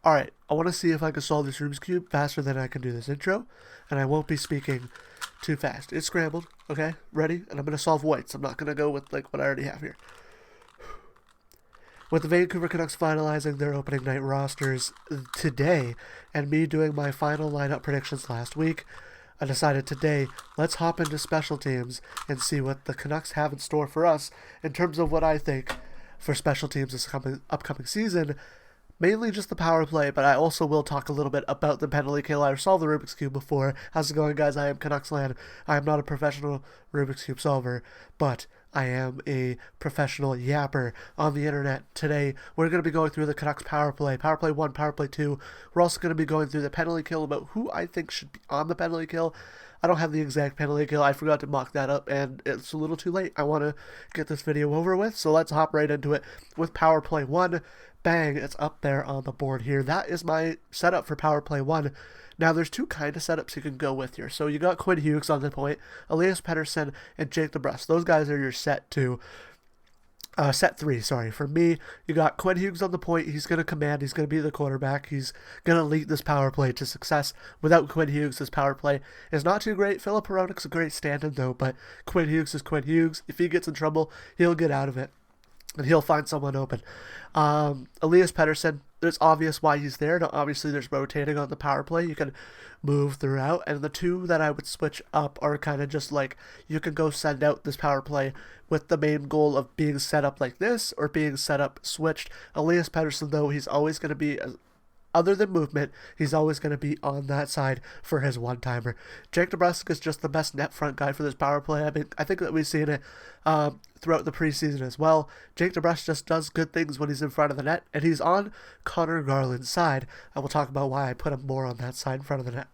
Alright, I want to see if I can solve this Rubik's Cube faster than I can do this intro, and I won't be speaking too fast. It's scrambled, okay? Ready? And I'm going to solve whites. I'm not going to go with like what I already have here. With the Vancouver Canucks finalizing their opening night rosters today, and me doing my final lineup predictions last week, I decided today, let's hop into special teams and see what the Canucks have in store for us in terms of what I think for special teams this upcoming season. Mainly just the power play, but I also will talk a little bit about the penalty kill. I've solved the Rubik's Cube before. How's it going, guys? I am Canucks Land. I am not a professional Rubik's Cube solver, but I am a professional yapper on the internet. Today, we're going to be going through the Canucks power play 1, power play 2. We're also going to be going through the penalty kill, about who I think should be on the penalty kill. I don't have the exact penalty kill. I forgot to mock that up, and it's a little too late. I want to get this video over with, so let's hop right into it with power play 1. Bang, it's up there on the board here. That is my setup for power play 1. Now, there's two kind of setups you can go with here. So you got Quinn Hughes on the point, Elias Pettersson, and Jake DeBrusk. Those guys are your set 3, sorry. For me, you got Quinn Hughes on the point. He's going to command. He's going to be the quarterback. He's going to lead this power play to success. Without Quinn Hughes, this power play is not too great. Philip Hronek's a great stand-in, though, but Quinn Hughes is Quinn Hughes. If he gets in trouble, he'll get out of it, and he'll find someone open. Elias Pettersson, it's obvious why he's there. Now, obviously, there's rotating on the power play. You can move throughout, and the two that I would switch up are kind of just like, you can go send out this power play with the main goal of being set up like this or being set up switched. Elias Pettersson, though, he's always going to be, other than movement, he's always going to be on that side for his one-timer. Jake DeBrusk is just the best net front guy for this power play. I mean, I think that we've seen it throughout the preseason as well. Jake DeBrusk just does good things when he's in front of the net, and he's on Connor Garland's side. I will talk about why I put him more on that side in front of the net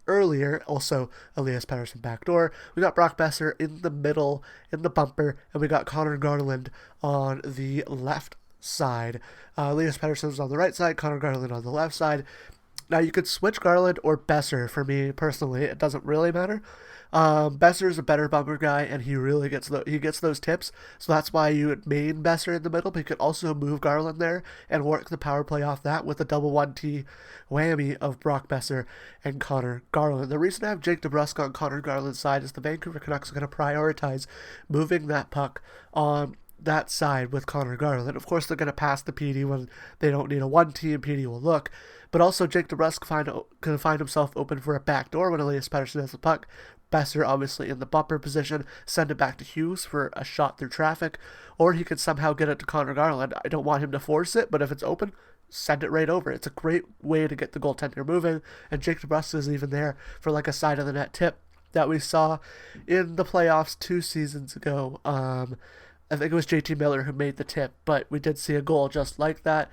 earlier. Also, Elias Pettersson backdoor. We got Brock Boeser in the middle, in the bumper, and we got Connor Garland on the left side. Elias Pettersson's on the right side, Connor Garland on the left side. Now, you could switch Garland or Boeser. For me personally, it doesn't really matter. Boeser is a better bumper guy, and he really gets those tips, so that's why you would main Boeser in the middle, but you could also move Garland there and work the power play off that with a double 1T whammy of Brock Boeser and Connor Garland. The reason I have Jake DeBrusk on Connor Garland's side is the Vancouver Canucks are going to prioritize moving that puck on that side with Connor Garland. Of course, they're going to pass the PD when they don't need a 1T, and PD will look. But also, Jake DeBrusk can find himself open for a backdoor when Elias Pettersson has the puck. Boeser, obviously, in the bumper position, send it back to Hughes for a shot through traffic, or he could somehow get it to Connor Garland. I don't want him to force it, but if it's open, send it right over. It's a great way to get the goaltender moving, and Jake DeBrusk is even there for like a side of the net tip that we saw in the playoffs 2 seasons ago. I think it was JT Miller who made the tip, but we did see a goal just like that.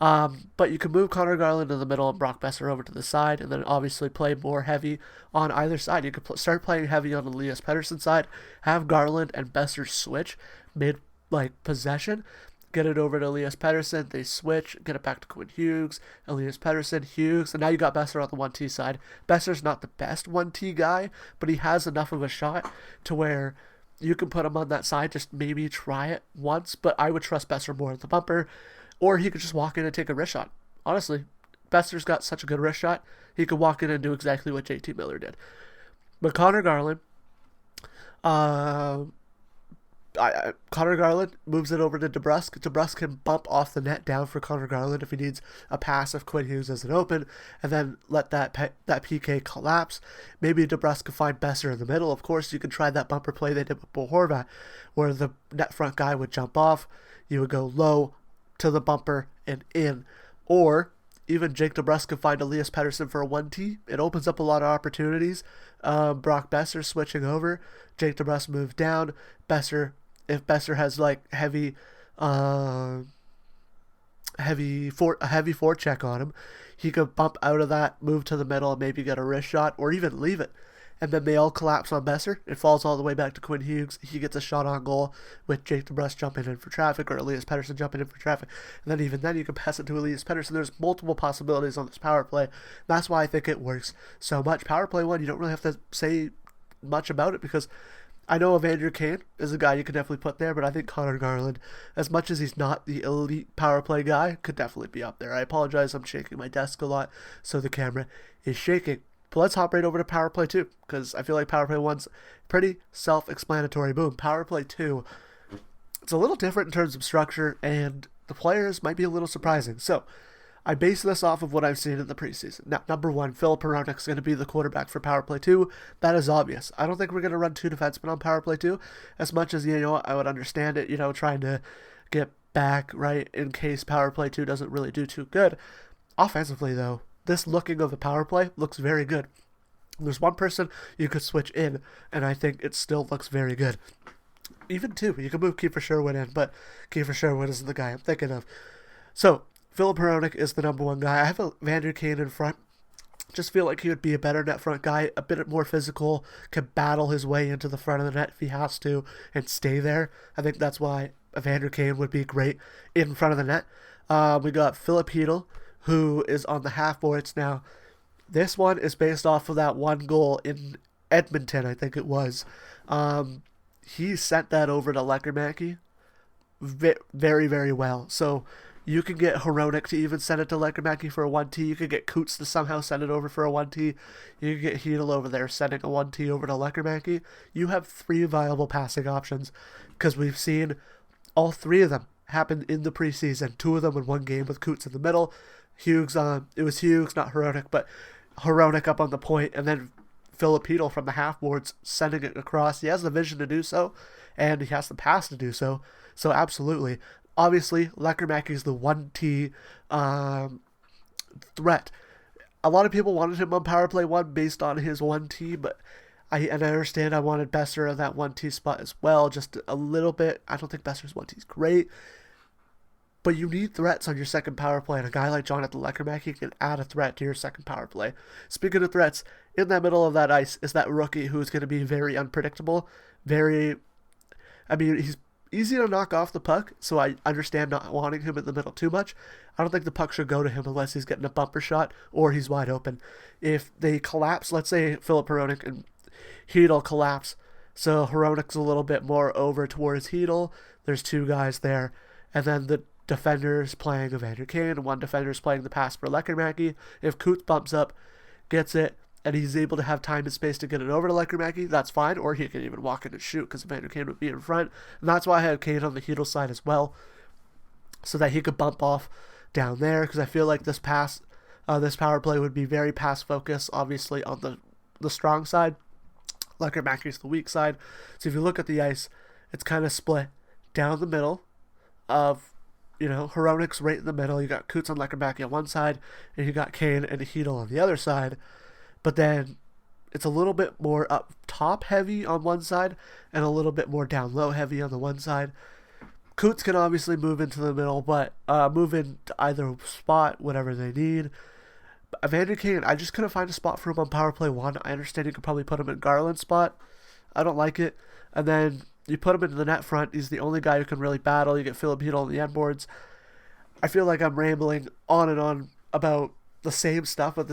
But you can move Connor Garland in the middle and Brock Boeser over to the side, and then obviously play more heavy on either side. You could start playing heavy on the Elias Pettersson side, have Garland and Boeser switch mid possession, get it over to Elias Pettersson, they switch, get it back to Quinn Hughes, Elias Pettersson, Hughes, and now you got Boeser on the 1T side. Boeser's not the best 1T guy, but he has enough of a shot to where you can put him on that side, just maybe try it once, but I would trust Boeser more at the bumper, or he could just walk in and take a wrist shot. Honestly, Boeser's got such a good wrist shot, he could walk in and do exactly what JT Miller did. But Connor Garland moves it over to DeBrusk. DeBrusk can bump off the net down for Connor Garland if he needs a pass if Quinn Hughes isn't open, and then let that PK collapse. Maybe DeBrusk can find Boeser in the middle. Of course, you can try that bumper play they did with Bo Horvat, where the net front guy would jump off. You would go low to the bumper and in. Or even Jake DeBrusk can find Elias Pettersson for a 1T. It opens up a lot of opportunities. Brock Boeser switching over. Jake DeBrusk moved down. If Boeser has like heavy forecheck on him, he could bump out of that, move to the middle, and maybe get a wrist shot, or even leave it. And then they all collapse on Boeser. It falls all the way back to Quinn Hughes. He gets a shot on goal with Jake DeBrusk jumping in for traffic, or Elias Pettersson jumping in for traffic. And then even then, you can pass it to Elias Pettersson. There's multiple possibilities on this power play. That's why I think it works so much. Power play 1, you don't really have to say much about it because I know Evander Kane is a guy you could definitely put there, but I think Connor Garland, as much as he's not the elite power play guy, could definitely be up there. I apologize, I'm shaking my desk a lot, so the camera is shaking. But let's hop right over to power play 2, because I feel like power play 1's pretty self-explanatory. Boom, power play 2. It's a little different in terms of structure, and the players might be a little surprising. So, I base this off of what I've seen in the preseason. Now, number one, Filip Hronek's going to be the quarterback for Power Play 2. That is obvious. I don't think we're going to run 2 defensemen on Power Play 2. As much as, I would understand it, trying to get back, right, in case Power Play 2 doesn't really do too good. Offensively, though, this looking of the Power Play looks very good. There's one person you could switch in, and I think it still looks very good. Even 2, you can move Kiefer Sherwood in, but Kiefer Sherwood isn't the guy I'm thinking of. So, Filip Hronek is the number one guy. I have Evander Kane in front. Just feel like he would be a better net front guy, a bit more physical, can battle his way into the front of the net if he has to, and stay there. I think that's why Evander Kane would be great in front of the net. We got Filip Chytil, who is on the half boards now. This one is based off of that one goal in Edmonton, I think it was. He sent that over to Lekkerimäki very, very well. So you can get Hronek to even send it to Lekkerimäki for a 1T. You could get Coots to somehow send it over for a 1T. You can get Chytil over there sending a 1T over to Lekkerimäki. You have 3 viable passing options because we've seen all 3 of them happen in the preseason. 2 of them in one game with Coots in the middle. It was Hughes, not Hronek, but Hronek up on the point, and then Filip Chytil from the half boards sending it across. He has the vision to do so, and he has the pass to do so. So absolutely. Obviously, Lekkerimäki is the 1T threat. A lot of people wanted him on Power Play 1 based on his 1T, but I understand I wanted Boeser on that 1T spot as well, just a little bit. I don't think Boeser's 1T is great, but you need threats on your second power play, and a guy like Jonathan Lekkerimäki can add a threat to your second power play. Speaking of threats, in the middle of that ice is that rookie who's going to be very unpredictable, he's easy to knock off the puck, so I understand not wanting him in the middle too much. I don't think the puck should go to him unless he's getting a bumper shot or he's wide open. If they collapse, let's say Filip Hronek and Chytil collapse, so Hronek's a little bit more over towards Chytil. There's 2 guys there, and then the defender's playing Evander Kane, and one defender's playing the pass for Lekkerimäki. If Coots bumps up, gets it, and he's able to have time and space to get it over to Lekkerimäki, that's fine, or he can even walk in and shoot because Evander Kane would be in front. And that's why I have Kane on the Chytil side as well, so that he could bump off down there, because I feel like this power play would be very pass focused, obviously on the strong side. Lekkerimäki's the weak side. So if you look at the ice, it's kind of split down the middle of, Hronek's right in the middle. You got Coots on Lekkerimäki on one side, and you got Kane and Chytil on the other side. But then it's a little bit more up top heavy on one side and a little bit more down low heavy on the one side. Coots can obviously move into the middle, but move into either spot, whatever they need. Evander Kane, I just couldn't find a spot for him on Power Play 1. I understand you could probably put him in Garland's spot. I don't like it. And then you put him into the net front. He's the only guy who can really battle. You get Filip Chytil on the end boards. I feel like I'm rambling on and on about the same stuff with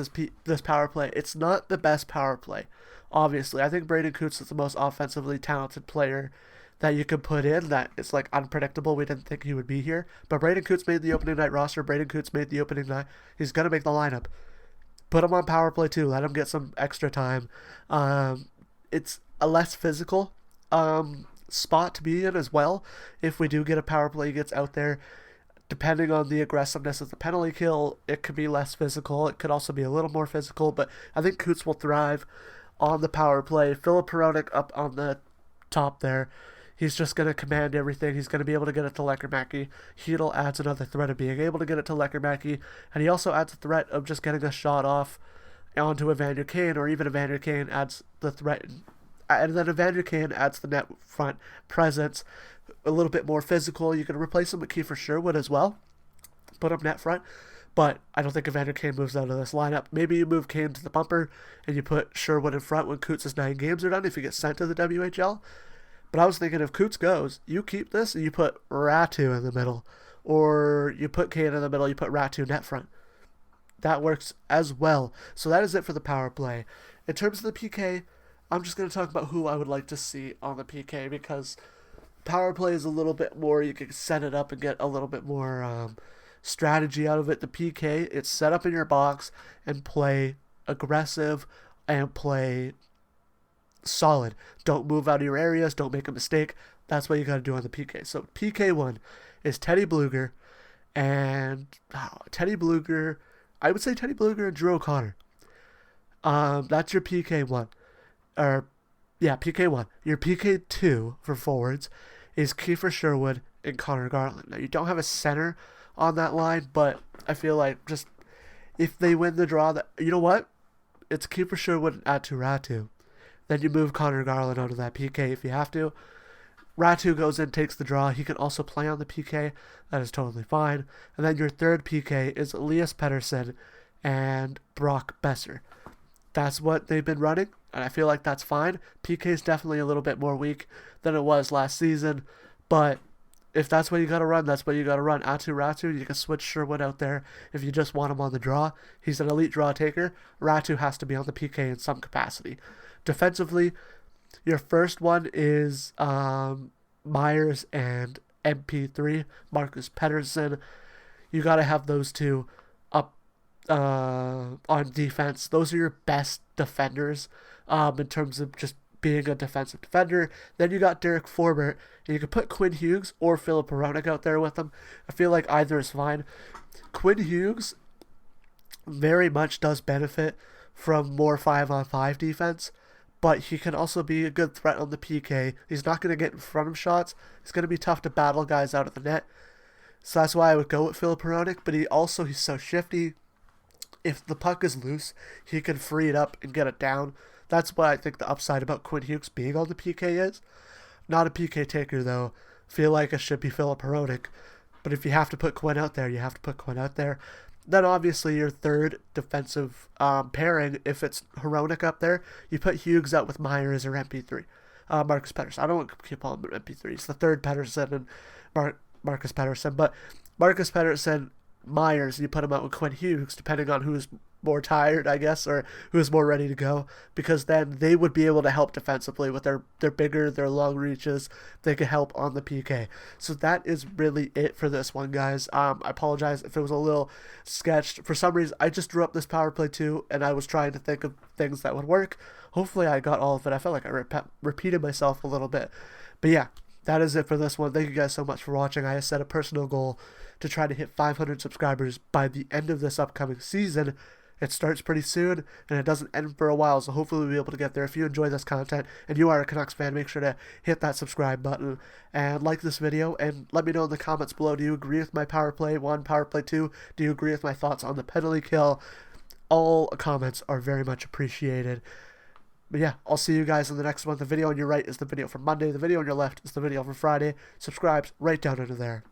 this power play. It's not the best power play, obviously. I think Brayden Coots is the most offensively talented player that you could put in, that it's like unpredictable. We didn't think he would be here. But Brayden Coots made the opening night roster. Brayden Coots made the opening night. He's going to make the lineup. Put him on power play too. Let him get some extra time. It's a less physical spot to be in as well. If we do get a power play he gets out there, depending on the aggressiveness of the penalty kill, it could be less physical. It could also be a little more physical, but I think Coots will thrive on the power play. Filip Hronek up on the top there. He's just going to command everything. He's going to be able to get it to Lekkerimäki. Chytil adds another threat of being able to get it to Lekkerimäki, and he also adds a threat of just getting a shot off onto Evander Kane, or even Evander Kane adds the threat, and then Evander Kane adds the net front presence, a little bit more physical. You can replace him with Kiefer Sherwood as well, put him net front, but I don't think Evander Kane moves out of this lineup. Maybe you move Kane to the bumper and you put Sherwood in front when Coots' 9 games are done if he gets sent to the WHL. But I was thinking if Coots goes, you keep this and you put Ratu in the middle, or you put Kane in the middle, you put Ratu net front. That works as well. So that is it for the power play. In terms of the PK, I'm just going to talk about who I would like to see on the PK, because power play is a little bit more, you can set it up and get a little bit more strategy out of it. The PK, it's set up in your box and play aggressive and play solid. Don't move out of your areas. Don't make a mistake. That's what you got to do on the PK. So PK1 is Teddy Bluger and Teddy Bluger. I would say Teddy Bluger and Drew O'Connor. That's your PK1. Or, yeah, PK1. Your PK2 for forwards is Kiefer Sherwood and Connor Garland. Now, you don't have a center on that line, but I feel like just if they win the draw, you know what? It's Kiefer Sherwood and Atu Ratu. Then you move Connor Garland out of that PK if you have to. Ratu goes in, takes the draw. He can also play on the PK. That is totally fine. And then your third PK is Elias Pettersson and Brock Boeser. That's what they've been running, and I feel like that's fine. PK is definitely a little bit more weak than it was last season, but if that's what you got to run, that's what you got to run. Atu Ratu, you can switch Sherwood out there if you just want him on the draw. He's an elite draw taker. Ratu has to be on the PK in some capacity. Defensively, your first one is Myers and MP3, Marcus Pettersson. You got to have those two up on defense. Those are your best defenders in terms of just being a defensive defender. Then you got Derek Forbert, and you can put Quinn Hughes or Filip Hronek out there with him. I feel like either is fine. Quinn Hughes very much does benefit from more 5-on-5 defense, but he can also be a good threat on the PK. He's not going to get in front of shots. It's going to be tough to battle guys out of the net. So that's why I would go with Filip Hronek, but he's so shifty. If the puck is loose, he can free it up and get it down. That's what I think the upside about Quinn Hughes being on the PK is. Not a PK taker, though. Feel like it should be Filip Hronek. But if you have to put Quinn out there, you have to put Quinn out there. Then obviously your third defensive pairing, if it's Hronek up there, you put Hughes out with Myers or MP3. Marcus Pettersson. I don't want to keep calling him MP3. It's the third Pettersson and Marcus Pettersson. But Marcus Pettersson, Myers, you put him out with Quinn Hughes, depending on who's more tired, I guess, or who's more ready to go, because then they would be able to help defensively with their bigger, their long reaches. They could help on the PK. So that is really it for this one, guys. I apologize if it was a little sketched. For some reason, I just drew up this power play too, and I was trying to think of things that would work. Hopefully I got all of it. I felt like I repeated myself a little bit. But yeah, that is it for this one. Thank you guys so much for watching. I set a personal goal to try to hit 500 subscribers by the end of this upcoming season. It starts pretty soon, and it doesn't end for a while, so hopefully we'll be able to get there. If you enjoy this content and you are a Canucks fan, make sure to hit that subscribe button and like this video, and let me know in the comments below, do you agree with my power play 1, power play 2? Do you agree with my thoughts on the penalty kill? All comments are very much appreciated. But yeah, I'll see you guys in the next one. The video on your right is the video for Monday. The video on your left is the video for Friday. Subscribe's right down under there.